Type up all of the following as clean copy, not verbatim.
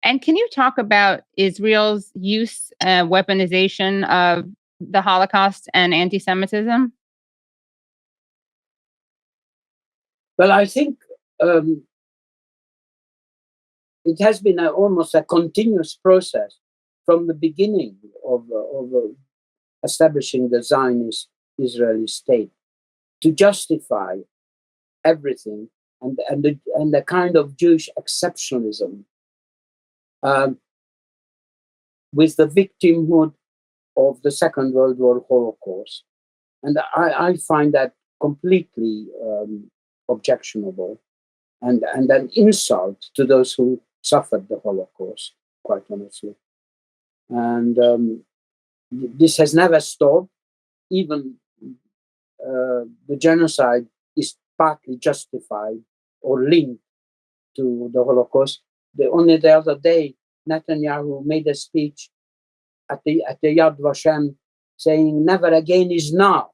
And can you talk about Israel's use, weaponization of the Holocaust and anti-Semitism? Well, I think it has been almost a continuous process from the beginning of establishing the Zionist Israeli state to justify everything and the kind of Jewish exceptionalism with the victimhood of the Second World War Holocaust. And I find that completely objectionable and an insult to those who suffered the Holocaust, quite honestly. And this has never stopped. Even the genocide is partly justified or linked to the Holocaust. Only the other day, Netanyahu made a speech at the Yad Vashem saying, "Never again is now."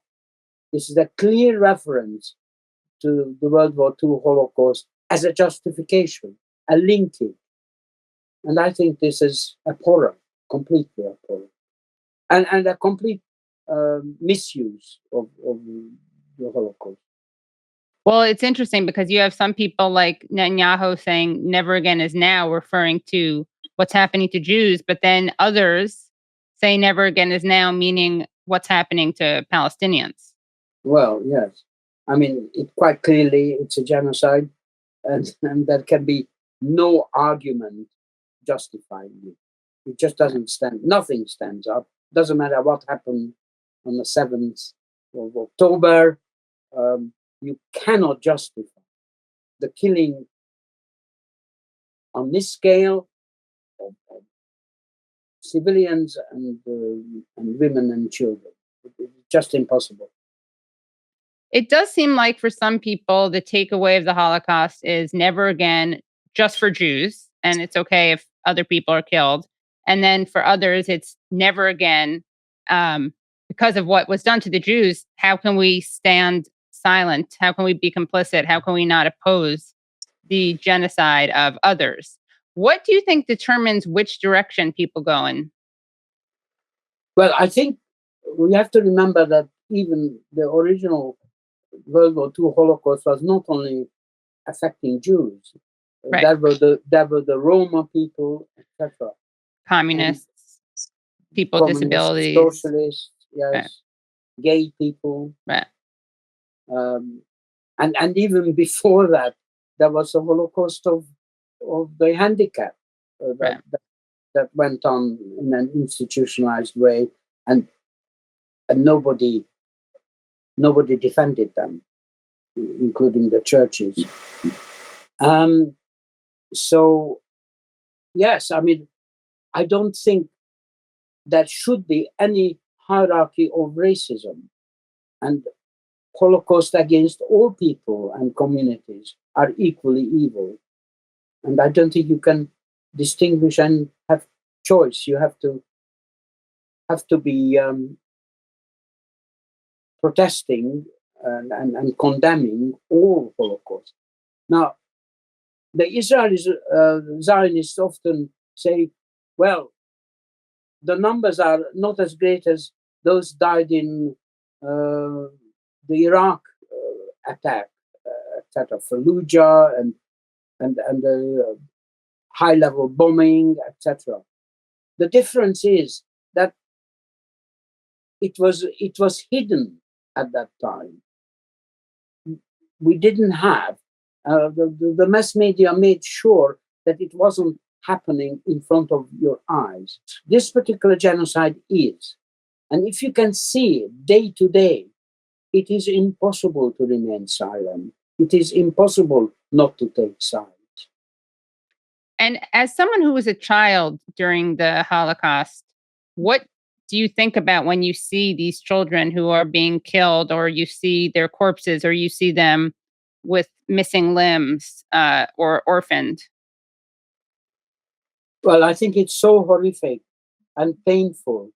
This is a clear reference to the World War II Holocaust as a justification, a linking. And I think this is abhorrent, completely abhorrent, and a complete misuse of the Holocaust. Well, it's interesting because you have some people like Netanyahu saying never again is now, referring to what's happening to Jews, but then others say never again is now, meaning what's happening to Palestinians. Well, yes. I mean, quite clearly it's a genocide, and there can be no argument justifying it. It just doesn't stand, nothing stands up. Doesn't matter what happened on the 7th of October. You cannot justify the killing on this scale of civilians and women and children. It's just impossible. It does seem like for some people, the takeaway of the Holocaust is never again just for Jews, and it's okay if other people are killed. And then for others, it's never again because of what was done to the Jews. How can we stand silent? How can we be complicit? How can we not oppose the genocide of others? What do you think determines which direction people go in? Well, I think we have to remember that even the original World War II Holocaust was not only affecting Jews. Right. There were the Roma people, etc. Communists, people with disabilities, socialists, yes, right. Gay people, right. And even before that, there was a Holocaust of the handicapped that went on in an institutionalized way, and nobody defended them, including the churches. So, yes, I mean, I don't think there should be any hierarchy of racism, and Holocaust against all people and communities are equally evil. And I don't think you can distinguish and have choice. You have to be protesting and condemning all Holocaust. Now, the Israelis, Zionists often say, well, the numbers are not as great as those died in the Iraq attack, etc., Fallujah, and the high-level bombing, etc. The difference is that it was hidden at that time. We didn't have the mass media made sure that it wasn't happening in front of your eyes. This particular genocide is, and if you can see it day to day, it is impossible to remain silent. It is impossible not to take sides. And as someone who was a child during the Holocaust, what do you think about when you see these children who are being killed, or you see their corpses, or you see them with missing limbs or orphaned? Well, I think it's so horrific and painful.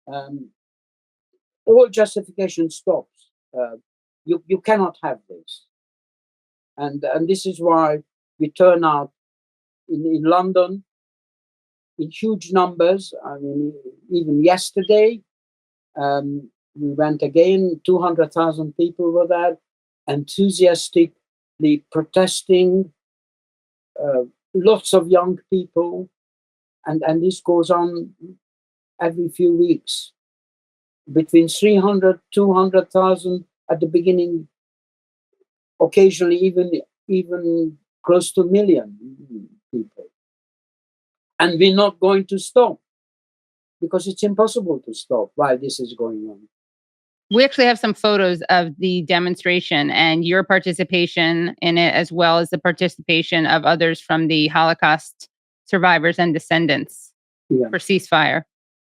All justification stops. You cannot have this. And this is why we turn out in London in huge numbers. I mean, even yesterday, we went again, 200,000 people were there, enthusiastically protesting, lots of young people, and this goes on every few weeks. Between 300, 200,000 at the beginning, occasionally even close to a million people. And we're not going to stop, because it's impossible to stop while this is going on. We actually have some photos of the demonstration and your participation in it, as well as the participation of others from the Holocaust survivors and descendants for ceasefire.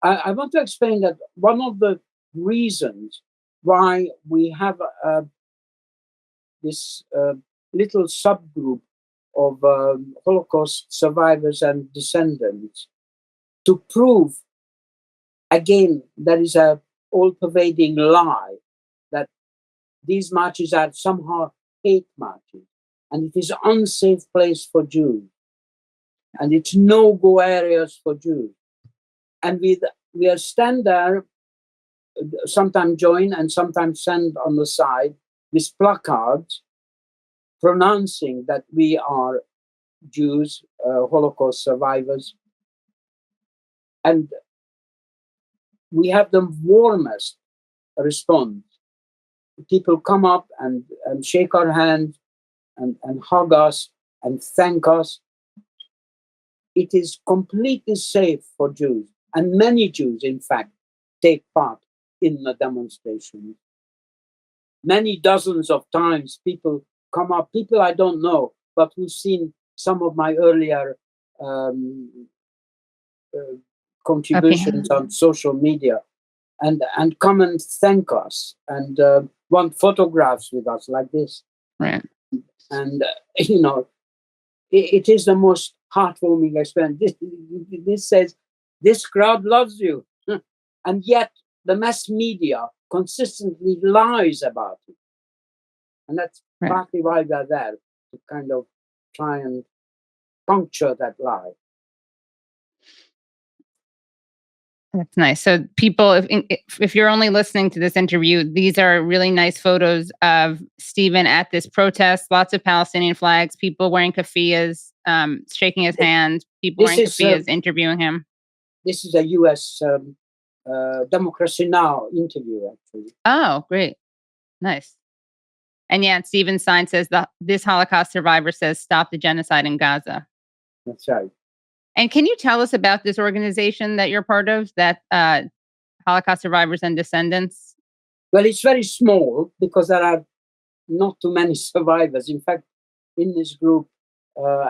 I want to explain that one of the reasons why we have this little subgroup of Holocaust survivors and descendants, to prove again there is a all-pervading lie that these marches are somehow hate marches, and it is an unsafe place for Jews, and it's no-go areas for Jews. And we stand there, sometimes join and sometimes stand on the side with placards pronouncing that we are Jews, Holocaust survivors. And we have the warmest response. People come up and shake our hands and hug us and thank us. It is completely safe for Jews. And many Jews, in fact, take part in the demonstration. Many dozens of times people come up, people I don't know, but who've seen some of my earlier contributions on social media, and come and thank us and want photographs with us like this. Right. And, it is the most heartwarming experience. This says, this crowd loves you. And yet the mass media consistently lies about it. And that's partly why we're there, to kind of try and puncture that lie. That's nice. So people, if you're only listening to this interview, these are really nice photos of Stephen at this protest. Lots of Palestinian flags, people wearing keffiyehs, shaking his hand, people wearing keffiyehs, interviewing him. This is a U.S. Democracy Now! Interview, actually. Oh, great. Nice. And Stephen's sign says, this Holocaust survivor says, stop the genocide in Gaza. That's right. And can you tell us about this organization that you're part of, that Holocaust Survivors and Descendants? Well, it's very small because there are not too many survivors. In fact, in this group,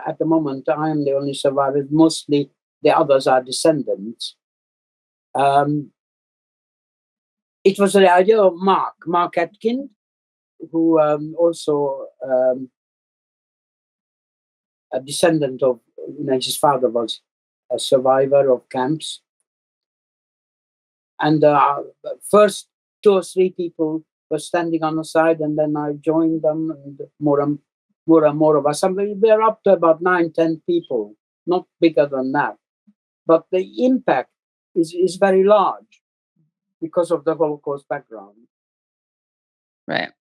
at the moment, I am the only survivor. Mostly the others are descendants. It was the idea of Mark Atkin, who also a descendant of, his father was a survivor of camps. And first 2 or 3 people were standing on the side, and then I joined them, and more and more of us. And we're up to about 9, 10 people, not bigger than that. But the impact is very large because of the Holocaust background. Right.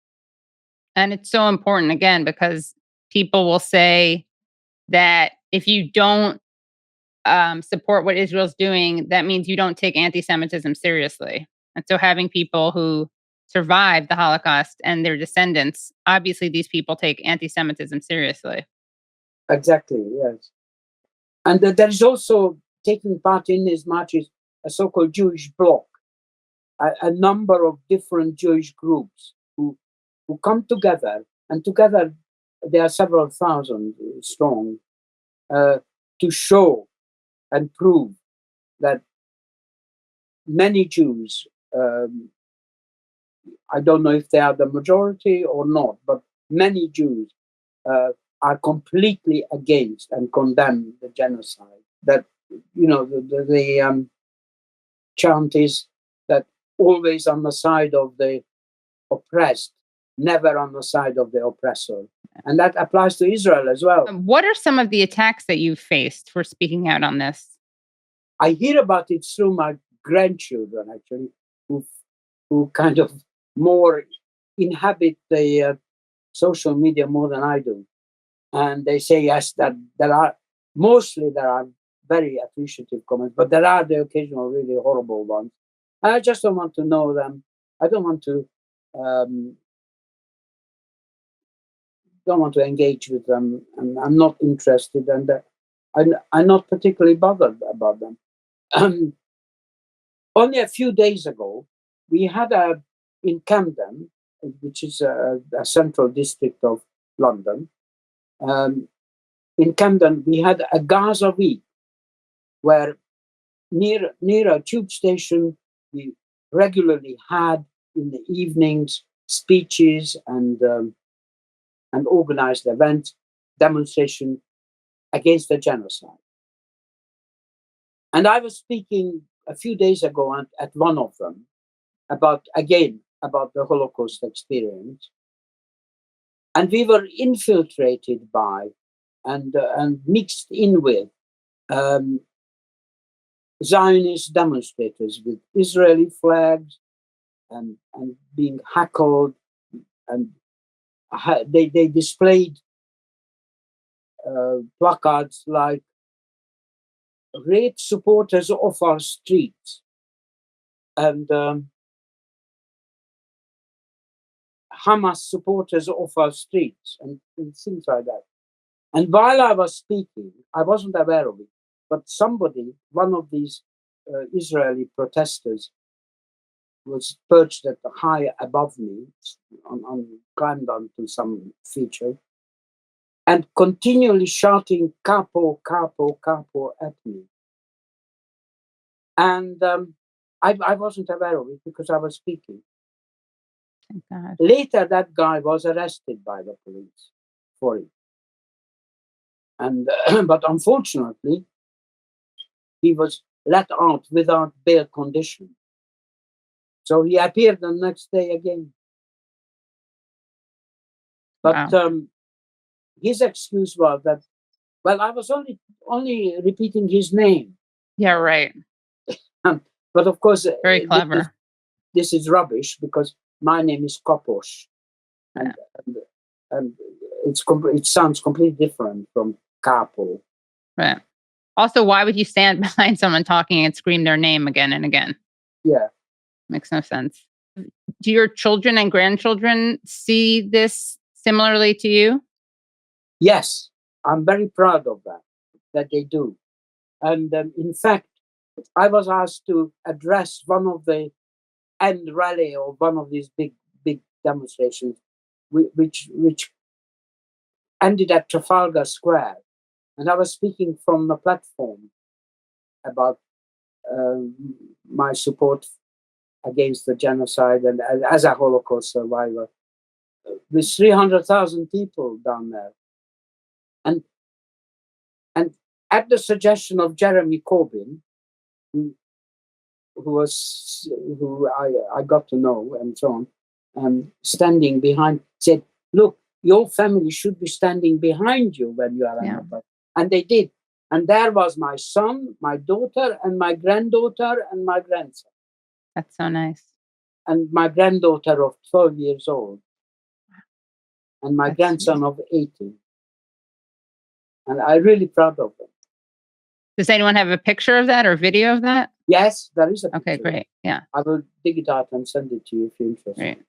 And it's so important, again, because people will say that if you don't support what Israel's doing, that means you don't take anti-Semitism seriously. And so having people who survived the Holocaust and their descendants, obviously these people take anti-Semitism seriously. Exactly, yes. And there is also, taking part in these marches, a so-called Jewish bloc, a number of different Jewish groups who come together, and together they are several thousand strong, to show and prove that many Jews, I don't know if they are the majority or not, but many Jews are completely against and condemn the genocide. That, the chant is that always on the side of the oppressed, never on the side of the oppressor. And that applies to Israel as well. What are some of the attacks that you've faced for speaking out on this? I hear about it through my grandchildren, actually, who kind of more inhabit the social media more than I do. And they say, yes, that there are very appreciative comments, but there are the occasional really horrible ones. And I just don't want to know them. I don't want to engage with them, and I'm not interested, and I'm not particularly bothered about them. Only a few days ago, we had in Camden, which is a central district of London. In Camden, we had a Gaza week, where near a tube station, we regularly had in the evenings speeches and organized events, demonstration against the genocide. And I was speaking a few days ago at one of them about the Holocaust experience. And we were infiltrated by and mixed in with Zionist demonstrators with Israeli flags and being heckled, and they displayed placards like "Great supporters of our streets" and "Hamas supporters of our streets" and things like that. And while I was speaking, I wasn't aware of it, but one of these Israeli protesters, was perched at high above me, climbed onto some feature, and continually shouting "Capo, capo, capo" at me. And I wasn't aware of it because I was speaking. Thank God. Later, that guy was arrested by the police for it. And but unfortunately, he was let out without bail condition. So he appeared the next day again. But Wow. His excuse was that, well, I was only repeating his name. Yeah, right. But of course, Very clever. This is rubbish, because my name is Kapos, and it sounds completely different from Capo. Right. Also, why would you stand behind someone talking and scream their name again and again? Yeah. Makes no sense. Do your children and grandchildren see this similarly to you? Yes, I'm very proud of that they do. And in fact, I was asked to address one of the end rally of one of these big demonstrations, which ended at Trafalgar Square, and I was speaking from the platform about my support against the genocide and as a Holocaust survivor, with 300,000 people down there, and at the suggestion of Jeremy Corbyn, who I got to know and so on, standing behind, said, "Look, your family should be standing behind you when you are on the bus." And they did. And there was my son, my daughter, and my granddaughter, and my grandson. That's so nice. And my granddaughter of 12 years old. And my grandson of 18. And I'm really proud of them. Does anyone have a picture of that or video of that? Yes, there is a picture. Okay, great. Yeah. I will dig it out and send it to you if you're interested. Great.